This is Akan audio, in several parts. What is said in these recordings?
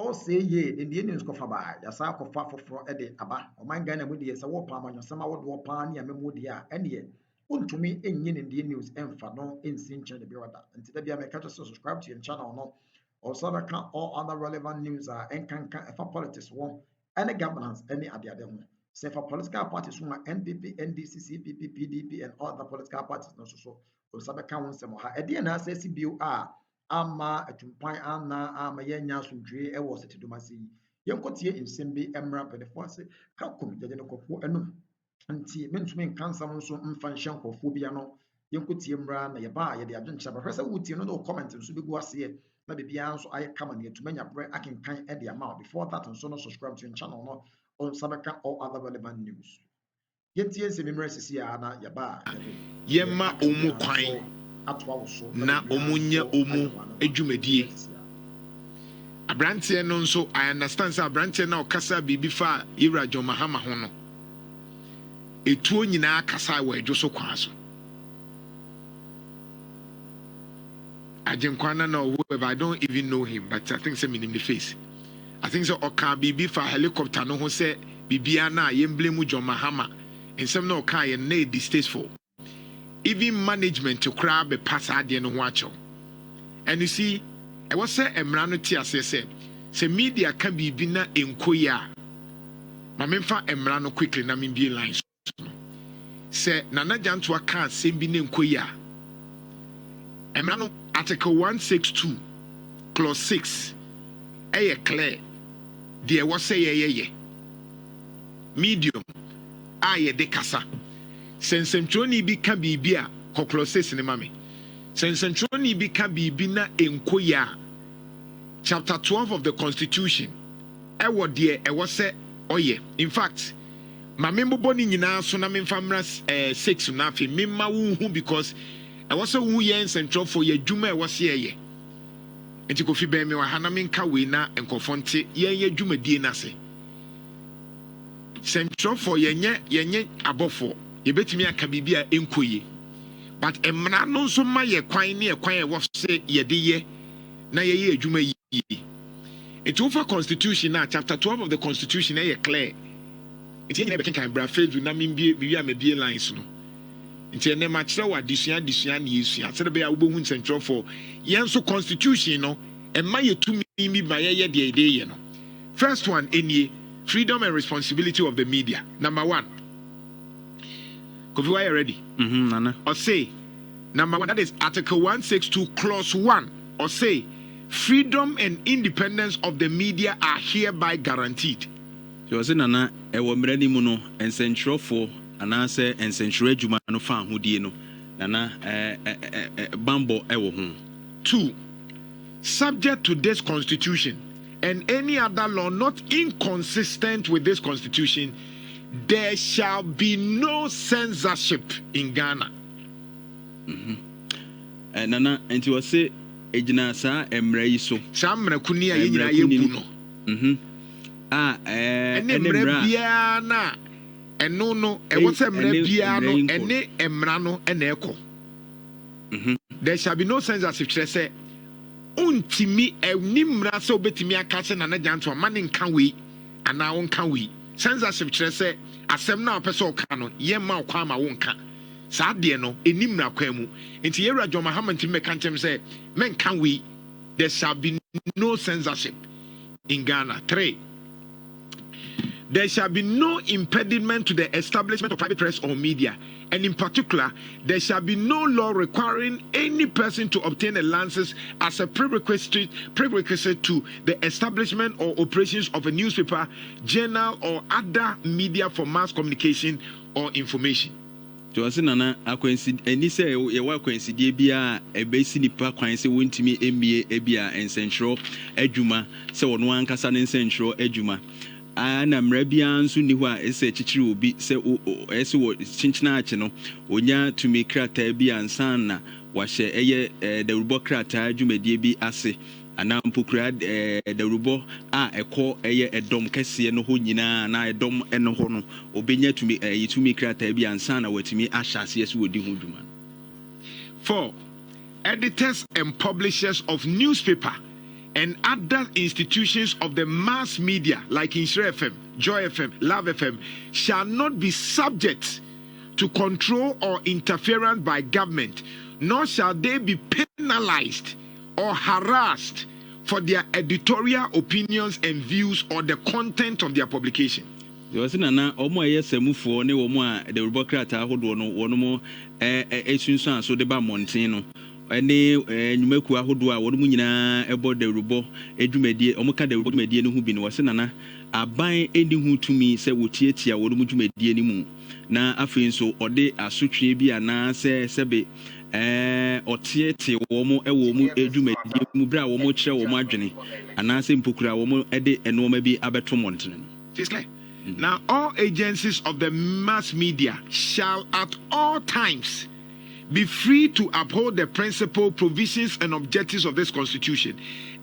all say ye in the Indians go for by the South of Far for Eddie Abba, or my Ghana with the Sawa Palm on your summer would walk pan, Yamemodia, and ye. To me, in yin in the news and for no in Sincha the Birada. And today I may catch us subscribe to your channel no. Also, all other relevant news are and can for politics one, any governance, any at the other one. Say for political parties, NPP, NDC, CPP, PDP, and other political parties, no so. Osabeka won se mo ha ede na asesi bio a ama atumpan ana ama yenya asundwe e wo sete domasi yenkotie nsem bi emra pedefo ase ka kom jeje no kofo enum nti mentumi nkansam nso mfa nhye nkofo bia no yenkotie mra na ye ba ye de adwenche ba hwese wutie no no comment nso bi gu ase na bibia nso aye kama ne atuma nyabre akenkan e de ama before that nso no subscribe to your channel no on Sabeka all other relevant news. Yetie se memra sisi a na ye ba yema omu kwan na omunya omu edwumadie abrante no nso I understand say abrante na okasa bibi fa Ira John Mahama ho no etuo nyina akasa wa edwo kwa so ajenkwana na whoever I don't even know him but I think say me name the face I think so oka bibi fa helicopter no ho say bibia na yemblemu John Mahama ensem na oka ye na distasteful even management to grab a pass ade no ho acho and you see I was say emra no ti ase say media ka bibi na enkoya ma memfa emra no quickly na me be lines say nana janto aka sembi na enkoya emra no article 162 clause 6 clear there was say ye medium aye de kasa sensentwoni bi ka bibia kokloses ne mame sensentwoni bi ka bibi na enkoya chapter 12 of the constitution ewo de ewo se oye in fact mame mbobo ni nyina so na memfa mra 6 na afi memma wo hu because ewo se wo ye nsentro for ye dwuma ewo se ye enti kofi be me wa hana menka we na enkofonte ye dwuma die na se sentro for yenye abofo yebetimi aka bibia enkoye but emra no nso ma ye kwan ne kwan e wo se ye de ye na ye adwuma yi it over constitution na chapter 12 of the constitution clear it ye be kan bra fedu na bibia me bie lines no nti ne ma kire wa disua na yesua se be ya wo bohu central for ye nso constitution no emma ye tumi mi ba ye de ye no first one enie freedom and responsibility of the media number 1 Kofi, why are you ready? Nana. Or say, number 1, that is Article 162, Clause 1. Or say, freedom and independence of the media are hereby guaranteed. So, I say, Nana, I was ready mono and central for an answer and central Juma no fan who did no. Nana, Bambo, ewo home. 2, subject to this constitution and any other law not inconsistent with this constitution, there shall be no censorship in Ghana. Nana, and you say, Ejina sa emre iso. Samra kunia yina yebuno. Emre biana. No. E was emre biano. Ene emrano eneko. There shall be no censorship. Say, untimi nimra so betimi akase na janto manin kanwe ana on kanwe. Censorship say asem na person ka no ye ma kwa ma wonka saa de no enim na kwa mu enti ye Ira John Mahama nti me kan tem say men can we there shall be no censorship in Ghana. 3, there shall be no impediment to the establishment of private press or media, and in particular, there shall be no law requiring any person to obtain a license as a prerequisite to the establishment or operations of a newspaper, journal, or other media for mass communication or information. To us, Nana, I coincide, and he say, you coincide, Bia, a basic nipa, coincide, went to me, MBA, Ebia, and Central, Ejuma, so on one Casan and Central, Ejuma. Ana mrabian so ni ho a ese chichiri obi se ese wo chinchina ache no onya tumi krata bi ansan na wahye eye dawrubo krata adwumadie bi ase ana mpokura dawrubo a ekọ eye edom kese no ho nyina na edom eno ho no obenya tumi yitumi krata bi ansan na watumi ahyase ese wodi ho dwuma. 4, editors and publishers of newspaper and other institutions of the mass media like Insure FM, Joy FM, Love FM shall not be subject to control or interference by government, nor shall they be penalized or harassed for their editorial opinions and views or the content of their publication. There was nana omo yesemufo ne wo mo a the bureaucrata ahodo no wono mo esunsan so de ba monten no ene nyumaku ahodo a wono mu nyina ebo de rubo edwumadie omo ka de rubo dwumadie no hu bi no wose nana aban eni hu tumi se wotietia wono mu dwumadie ni mu na afei nso ode asotwe bi ana se sebe otiete wo mo ewo mu edwumadie mu bra wo mo kire wo mo adwene ana se mpokura wo mo ede enoma bi abeto monten no. It's clear. Now, all agencies of the mass media shall at all times be free to uphold the principal provisions and objectives of this constitution,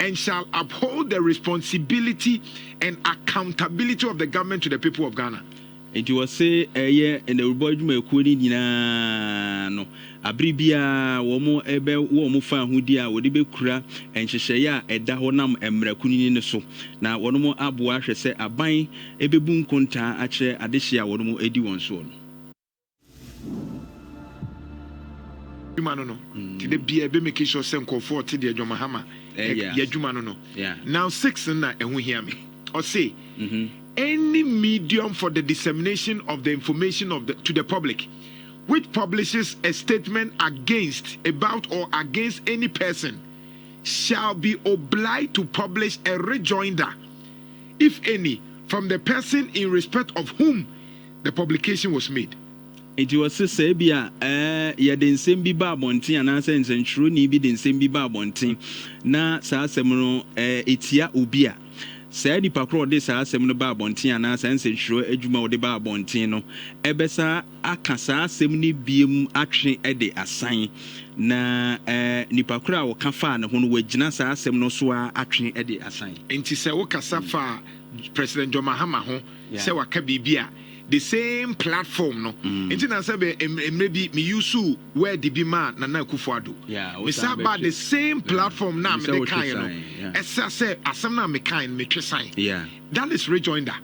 and shall uphold the responsibility and accountability of the government to the people of Ghana. It was say in the report me kuni nyina no abribia wo mo ebe wo mo fa hudi a wo de be kura enhyehyeye a eda ho nam emra kuni ne so na wono mo aboa hwe se aban ebebu nkonta a kire adehye a wono mo edi won so no juma no ti de bia be make sure se nkofo ti de adwuma hama ya juma no now 6 na ehu hia me or say any medium for the dissemination of the information to the public which publishes a statement against, about, or against any person shall be obliged to publish a rejoinder, if any, from the person in respect of whom the publication was made. It was say bia ya den sembi ba bontin ana sense ntro ni bi den sembi ba bontin na sa asem no etia obia say di pakro de sa asem no ba bontin ana sense ntro adwuma de ba bontin no ebesa aka sa asem ni biem atwe de asan na ni pakro a wo ka fa na ho no wagina sa asem no so a atwe de asan enti se wo kasa fa President Mahama ho se waka bibia the same platform no enti na say maybe me use where the be man na Akufo-Addo we say about the same platform na me kan no esa say asem na me kan me twesan that is rejoinder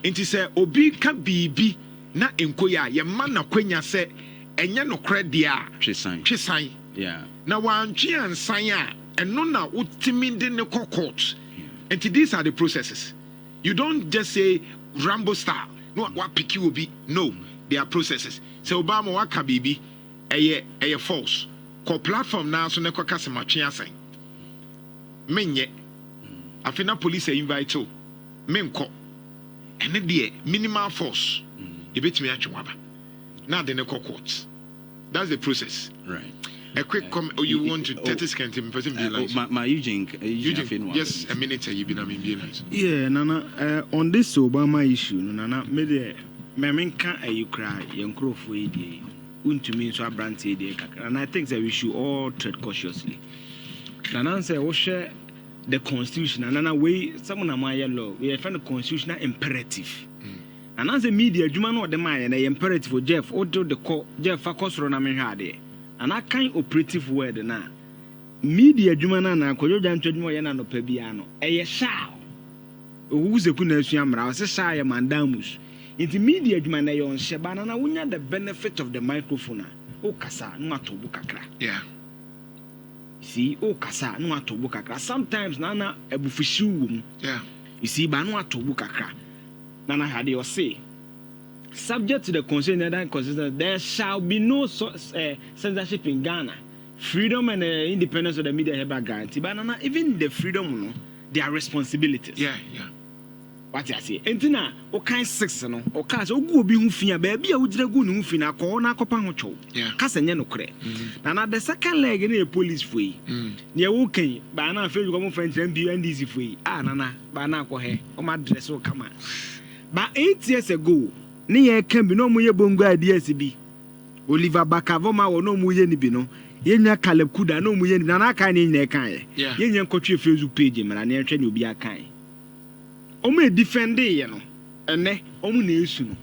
enti say obi ka bibi na enkoya ye man na kwanya say enye no credit a twesan na wantwe ansan a eno na utimi de ne court enti these are the processes. You don't just say Rambo style. No, what pick you will be. No, there are processes. So Obama waka bibi, a false. Ko platform now so neko kase matwe asan. Menye. Afina police invite to. Menko. Ene de minimal force. Ebetimi atwe waba. Now the neko court. That's the process. Right. A quick comment. Oh, you want to 30 seconds? My Eugene, yes, a minute. You've been yeah, Nana. On this Obama issue, Nana, me menka you cry, young crow for it. To me, so I brand and I think that we should all tread cautiously. Nana say, "Oh, share the constitution." And Nana, way someone of my law, we find the constitutional imperative. And as a media, you know the man and the imperative for Jeff, or do the call Jeff Fakos Rona Menhade. And I kind operative word na media jumana na koyo jantwedmo ye na no pa bia no eye sha owuzeku na asuamra o se sha ye mandamus into media jumana ye on sheba na wunya the benefit of the microphone o kasa no atobu kakra see o kasa no atobu kakra sometimes na ebufushi wum you see ba no atobu kakra na hade o say subject to the constitution, there shall be no censorship in Ghana. Freedom and independence of the media have guaranteed. But even the freedom, no, there are responsibilities. What I say? Entina, okay, 6 no, okay, so go be unfia, baby, I would go unfina, corner copancho. Cassanya no cre. Now, the second leg in a police free. Near okay, but now feel you French NDC free. Ah, Nana, Banako hair, or my dress will come out. But 8 years ago, near can be no more bongo ideas be. Oliver Bakavoma or no more ni bino. Yenya Caleb Kuda no more nana kind in their kind. Yenya coach Facebook page and I near train will be a kind. Ome defend you know, and ne omune soon.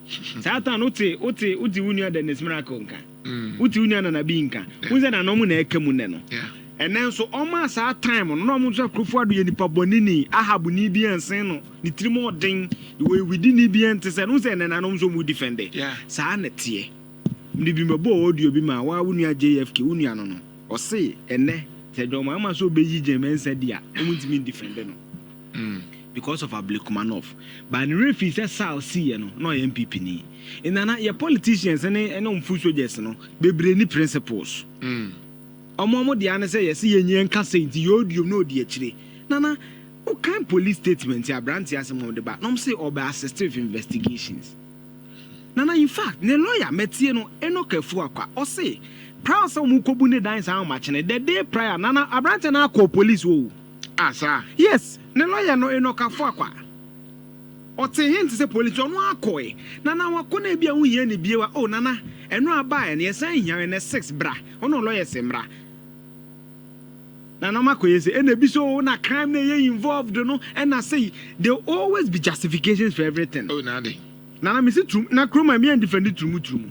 Satan uti unia the Nesmaraconka. Uti unia na binka. Uza na nomune kemuneno. and then so almost our time on no much Krufo do any pabonini, Ahabu Nibian Seno, the Trimo ding, the way we didn't be ante and Anomso would defend it. Yeah. Sanetie. Nibimabo audio bima, why wouldn't you JFK Uniano? Or say, and ne, said your mamma so busy, Jim said, yeah, I wouldn't mean defending. Because of a Blikumanov. But in refuge, that's how see, no MPP ni. In your politicians and on food soldiers, no, be brainy principles. Omomo the answer say yes, ye nka say you know the actually. Nana, what kind police statement ya branch ya some of the back? No say oba assistive investigations. Nana, in fact, the lawyer metie no eno kefu akwa. O say, proud some mu kobu ne dan sa match ne the day prior nana abrante na call police wo. Ah, sir. Yes, the lawyer no eno kafu akwa. O te hint say police no akoe. Nana wakona bia hu ye ne biewa. Oh nana, eno aba e ne yesan hia ne 6 bra. Ono lawyer semra. Nana makoye say ene bi so na crime na involved no and I say there will always be justifications for everything. Oh nade. Nana me say na kroma me and defend trumu.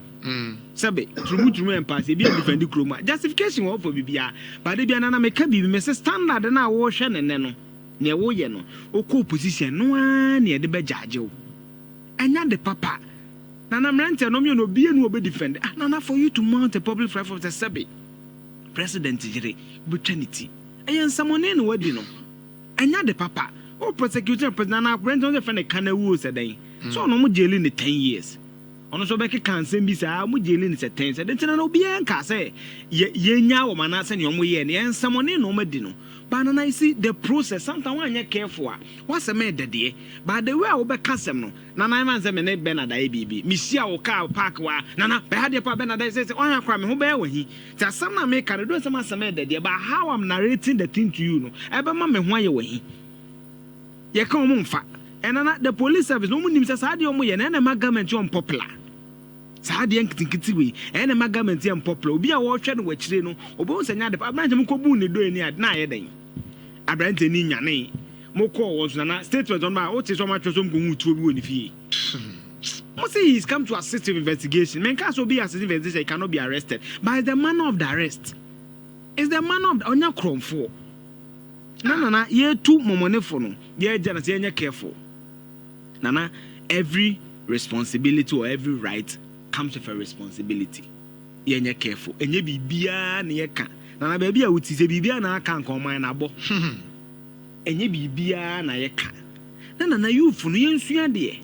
Sabe trumu and pass e bi defend kroma. Justification wo for bibia. But dey bia nana me ka bibi me say standard na wo hwe ne no. Ne wo ye no. Oko position no a ne de be judge wo. Anya de papa. Nana mrante no me no bi enu obe defend. Nana for you to mount a public flight of the sabe. President jire brutality. Ayan samone no wadi no. Anya de papa. O prosecutor president na president on the kana wu sadan. So no mo jailing ni 10 years. Ono so be kan sem bi sa mo jailing ni 10 years. Den na obi en ka say ye nya wo mana se ne omo ye ne en samone no madi no. But na I see the process sometimes when you careful what's a me de but the way I will be kasem no na na man say me ne be na dai bibi me sia wo car park wa na na be ha de pa be na dai say on akwa me ho be wahi ta some na me can do some asem de but how I'm narrating the thing to you no e be ma me ho aye wahi ye kan mo mfa and na the police service no mo nim say sa de omo ye na na government on popular sa de nkitikiti we na ma government on popular obi a wo hwe no wachire no obo nsanya de pa branch mo kobu ne do ni ad na ye den abrante ni nyane moko wo so na statement on ma o ti so ma twa so mko hutu obi woni fie mo say he's come to assist with investigation men can so be assist investigation he cannot be arrested by the manner of the arrest is the manner of onya kromfo na ye tu momonefo no ye jana say enya careful nana every responsibility or every right comes with a responsibility ye enya careful enye bibia na ye ka na baby a wuti se bibia na aka nko man na bo enye bibia na ye ka na youth no yensua de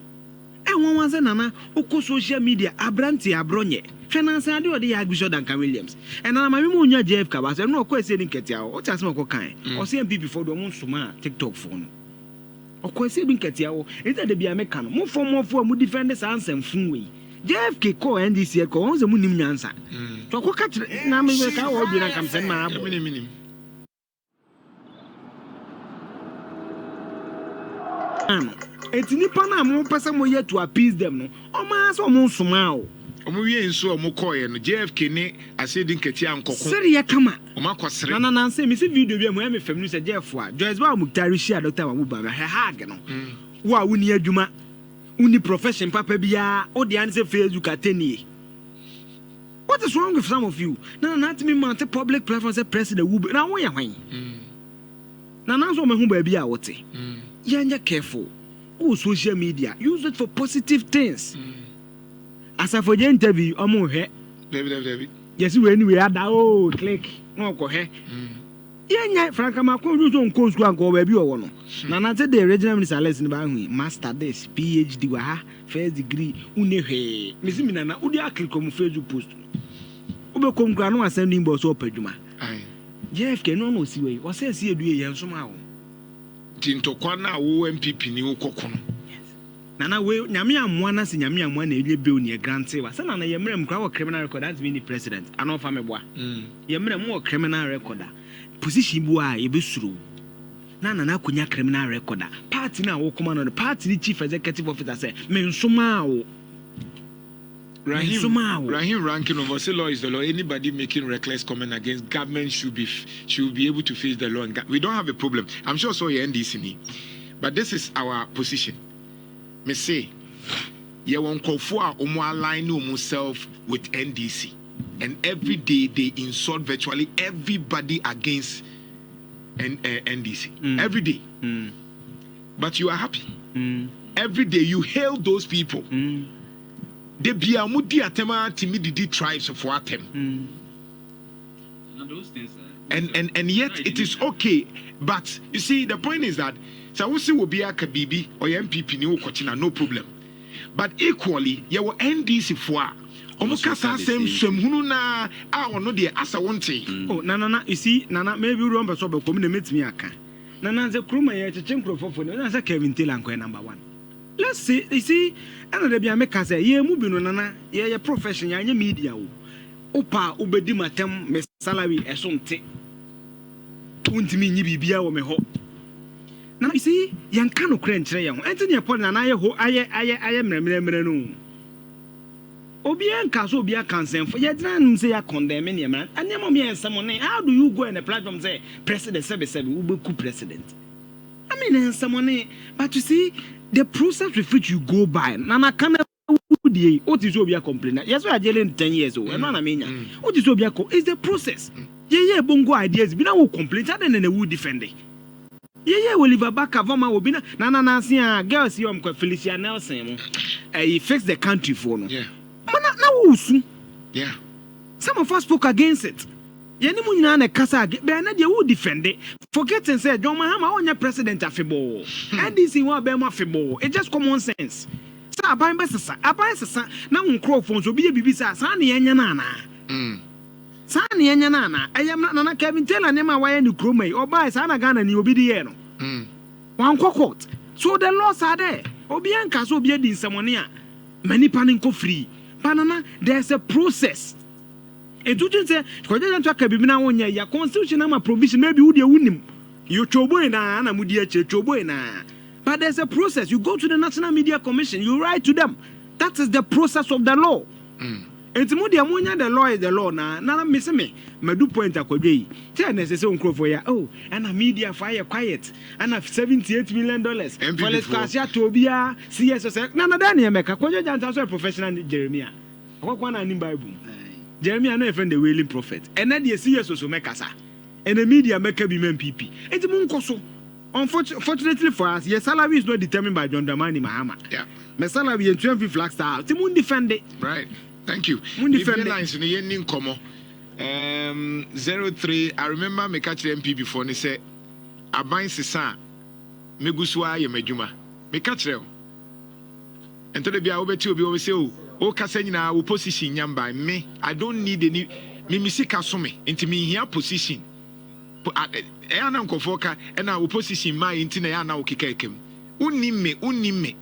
e won se na oko social media abranti abronye finance ade ode ya Bishop Duncan Williams na mami mu nya JF ka ba se no oko ese ni nketia o ta se mako kan o se MPP for do mo nsoma TikTok for no oko ese bi nketia o ita de bia me ka no mo fo mu defend sa ansem fun we JFK ko NDC ko on se mu nim nyansa to ko ka na me ka wo bi na kam sen ma abo minim etini pa na mo pese mo ye to appease them no o ma so mo nsoma o omo wie nso omo koye no JFK ne asedi nketi ankoko seri ya kama omo akosere na say me see video bi mo me fam no se JF a Joyce ba mo tari share Dr. Mamu ba hag no wa woni adwuma uni profession papa bia o de an say Facebook ateni. What is wrong with some of you? Na me mount public platform say president wu na wo ya hwan na so me hu ba bia wote yanya careful. Oh, social media use it for positive things. As for the interview omo he baby yes we anyway ada oh click no ko he yenya franka makon use on course go anko ba bi owo no na say the original minister lesson ba hu master this PhD wa ha first degree une hwe me simi na udi click on Facebook post ube kom gra no asan ni mbo so opaduma ai JFK no si we o say si edu ye nso ma wo tintokwa na wo MPP ni wo kokono nana we nyame amwa na se nyame amwa na elye bill ne grante wa se nana ye mrem kwa criminal record that's mean the president anofa meboa ye mrem wo criminal record position bu a ye besuro nana kunya criminal record party na wo koma no party ni chief executive officer say me nsoma wo Rahim ranking of say law is the law. Anybody making reckless comment against government should be able to face the law. And we don't have a problem. I'm sure so your NDC, but this is our position. Me say, you won't call for align yourself with NDC. and every day they insult virtually everybody against NDC. Every day. But you are happy. Every day you hail those people. They be a mudi atema timidity tribes for atem. Those things and yet it is okay. But you see, the point is that Sawusi will be a Kabibi or MPP new Kochina, no problem. But equally, you will NDC for Omukasa same Shemhuna, I no dear as I want to. Oh, Nana, you see, Nana, maybe you remember so about community me aka. Nana, the crew may have to change for Nana Kevin Tilanko number one. Let's see, you see, and the Biameka say, ye moving on Nana, ye profession, ye media. Opa, ubedima tem, me salary, sh0t. Won't mean you be a woman. Now you see, young canoe crane trail, Anthony upon an I am remembering. Obian Casobia consent for your grand say a condemning man, and your mommy and someone. How do you go on a platform say, President 77 will be president? I mean, someone, but you see, the process with which you go by, Nana can. What is your complaint? Yes, we are dealing 10 years old. And I mean, what is your is the process? Yeah, bongo ideas, be no complaint, and then would defend it. Yeah, we live back of Voma will be Nana Nancy, girls, you Felicia Nelson. He fixed the country for no. Yeah. Yeah. Some of us spoke against it. Yenimuna Casa, Bernard, you would defend it. Forget and say, John Mahama on your president Afibo. NDC won't be Mafibo. It's just common sense. Aban besa aban sesa na microphones obi bibisa sa na yenya nana sa na yenya nana ayam na Kevin Taylor ne ma waye ni kromai oba sa na Ghana ni obi die no wan court. So the laws are there obi anka so obi di nsamone a mani panin ko free banana. There's a process and to say ko je nto aka bibi na wonya ya constitution na ma provision maybe wo de wunim yo chobo na na mudi a chobo na. But there's a process. You go to the National Media Commission, you write to them. That is the process of the law. And to the law is the law now. Now, miss me. My do point at Kodei. Tell us on for ya. Oh, and a media fire quiet. And a $78 million. For let's Cassia Tobia, CSS. Nana Daniel Mecca, Kojo Jantas, professional Jeremiah. What one in Bible? Jeremiah, no friend the wailing prophet. And then the CSS make us. And the media make a women PP. And the Munkoso. Unfortunately for us, your salary is not determined by John Dramani Mahama. Yeah. My salary is 12 flag star. Timun defend it. Right. Thank you. Mun defend it. Lines in the ending como 03. I remember me catch the MP before and he said, Aban Sisa, Meguswa Yemejuma. Me catch them. And to the Bia over to be over say, oh, Cassandra, will position yam by me. I don't need any Mimisika Sume into me here position. And I'm Kofoka, and I will position my intina now kikakem. Unime.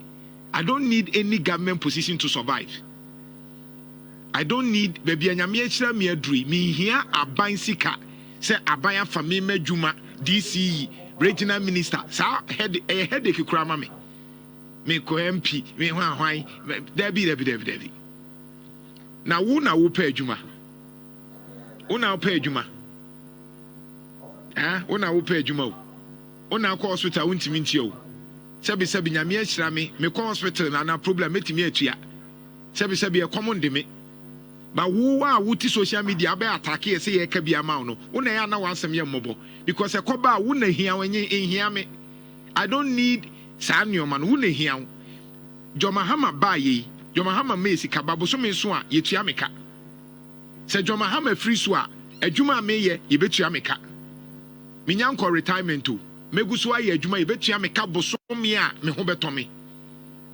I don't need any government position to survive. I don't need baby anyamiechra me adri. Me here aban sika. Say abaya famime juma DCE regional minister. Sa headache krama me. Me ko MP, me hwan. Debi. Na wo na wo pay juma. Una pay juma. Una wo pay juma. Una ko hospital untimi ntio. Sebi nyame ahyira me ko hospital na problem metimi atua. Sebi e common de me. Ba wo a wo ti social media ba attack e say e ka bia ma no. Una ya na wansem ye mmobo because e ko ba wo na hia wenye ehia me. I don't need sanyo man wo na hia. Mahama ba yi. Mahama me sika babo so me so a yetua me ka. Se Mahama free so a adwuma me ye yebetua me ka. Minyanko retirement to meguso aye adwuma yebetua me ka boso me a me ho beto me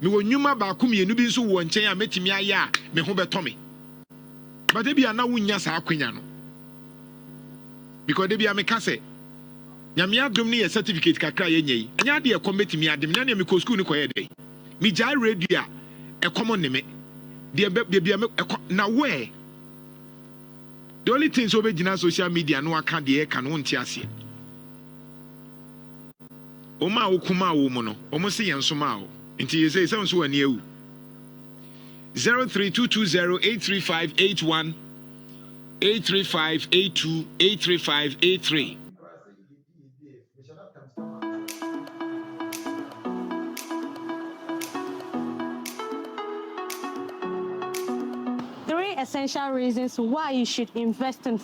wo nnwuma ba ko mienu bi nso wo nchen a metimi aye a me ho beto me but e bia na wunya sa akwanya no because de bia me ka se nyame adom ne ye certificate kakra ye nyei anya de e committee me adem na me ko school ni ko ye dey me jai radio e common ne me de bia me na where the only thing so be gina social media no aka de e ka no nti ase Oma okuma wo mo no omo se yenso ma wo nti ye say some so ani ewu 0322083581 83582 83583 3 essential reasons why you should invest in